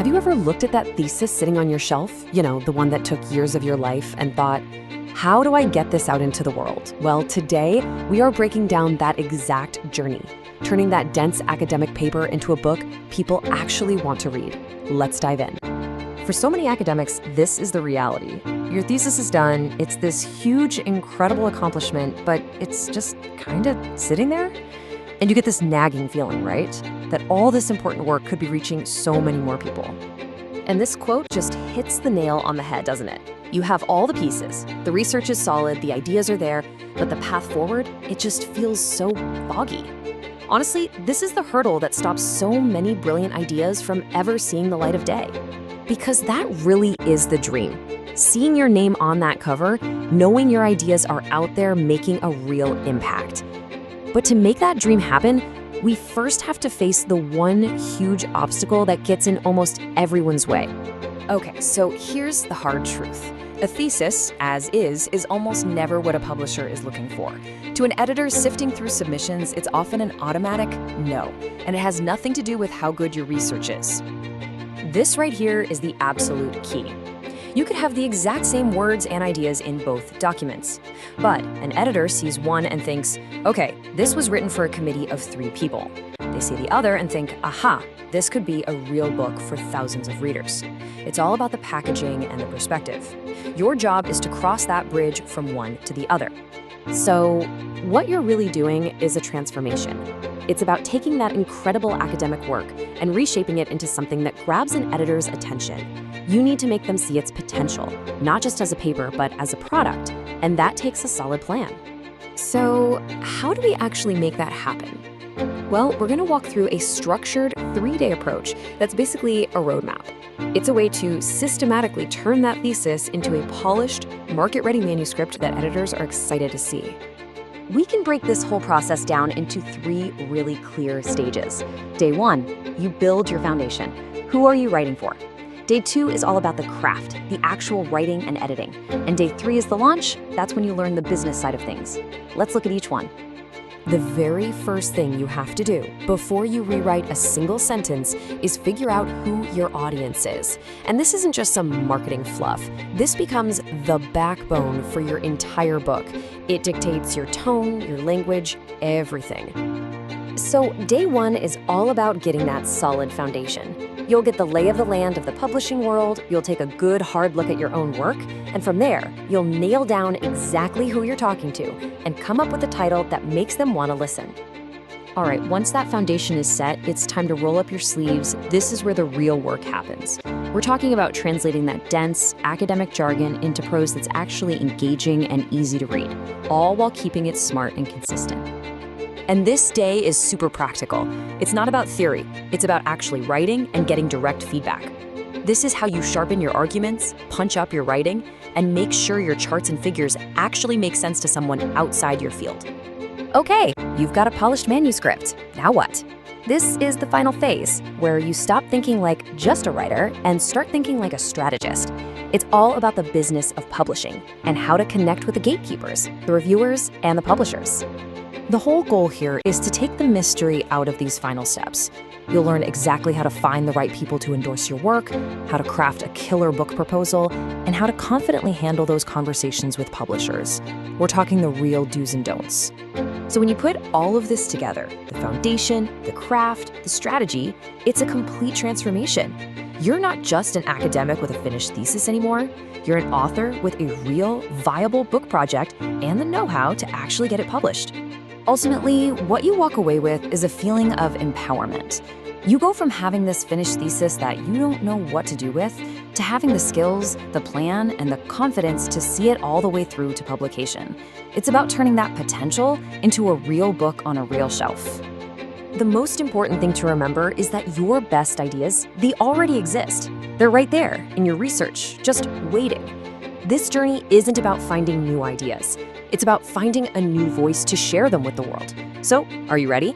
Have you ever looked at that thesis sitting on your shelf? You know, the one that took years of your life and thought, how do I get this out into the world? Well, today we are breaking down that exact journey, turning that dense academic paper into a book people actually want to read. Let's dive in. For so many academics, this is the reality. Your thesis is done, it's this huge, incredible accomplishment, but it's just kind of sitting there. And you get this nagging feeling, right? That all this important work could be reaching so many more people. And this quote just hits the nail on the head, doesn't it? You have all the pieces, the research is solid, the ideas are there, but the path forward, it just feels so foggy. Honestly, this is the hurdle that stops so many brilliant ideas from ever seeing the light of day. Because that really is the dream. Seeing your name on that cover, knowing your ideas are out there making a real impact. But to make that dream happen, we first have to face the one huge obstacle that gets in almost everyone's way. Okay, so here's the hard truth. A thesis, as is almost never what a publisher is looking for. To an editor sifting through submissions, it's often an automatic no, and it has nothing to do with how good your research is. This right here is the absolute key. You could have the exact same words and ideas in both documents. But an editor sees one and thinks, okay, this was written for a committee of 3 people. They see the other and think, aha, this could be a real book for thousands of readers. It's all about the packaging and the perspective. Your job is to cross that bridge from one to the other. So what you're really doing is a transformation. It's about taking that incredible academic work and reshaping it into something that grabs an editor's attention. You need to make them see its potential, not just as a paper, but as a product, and that takes a solid plan. So how do we actually make that happen? Well, we're gonna walk through a structured 3-day approach that's basically a roadmap. It's a way to systematically turn that thesis into a polished, market-ready manuscript that editors are excited to see. We can break this whole process down into 3 really clear stages. Day 1, you build your foundation. Who are you writing for? Day 2 is all about the craft, the actual writing and editing. And day 3 is the launch. That's when you learn the business side of things. Let's look at each one. The very first thing you have to do before you rewrite a single sentence is figure out who your audience is. And this isn't just some marketing fluff. This becomes the backbone for your entire book. It dictates your tone, your language, everything. So day 1 is all about getting that solid foundation. You'll get the lay of the land of the publishing world, you'll take a good hard look at your own work, and from there, you'll nail down exactly who you're talking to and come up with a title that makes them want to listen. All right, once that foundation is set, it's time to roll up your sleeves. This is where the real work happens. We're talking about translating that dense, academic jargon into prose that's actually engaging and easy to read, all while keeping it smart and consistent. And this day is super practical. It's not about theory, it's about actually writing and getting direct feedback. This is how you sharpen your arguments, punch up your writing, and make sure your charts and figures actually make sense to someone outside your field. Okay, you've got a polished manuscript. Now what? This is the final phase, where you stop thinking like just a writer and start thinking like a strategist. It's all about the business of publishing and how to connect with the gatekeepers, the reviewers, and the publishers. The whole goal here is to take the mystery out of these final steps. You'll learn exactly how to find the right people to endorse your work, how to craft a killer book proposal, and how to confidently handle those conversations with publishers. We're talking the real do's and don'ts. So when you put all of this together, the foundation, the craft, the strategy, it's a complete transformation. You're not just an academic with a finished thesis anymore. You're an author with a real, viable book project and the know-how to actually get it published. Ultimately, what you walk away with is a feeling of empowerment. You go from having this finished thesis that you don't know what to do with, to having the skills, the plan, and the confidence to see it all the way through to publication. It's about turning that potential into a real book on a real shelf. The most important thing to remember is that your best ideas, they already exist. They're right there in your research, just waiting. This journey isn't about finding new ideas. It's about finding a new voice to share them with the world. So, are you ready?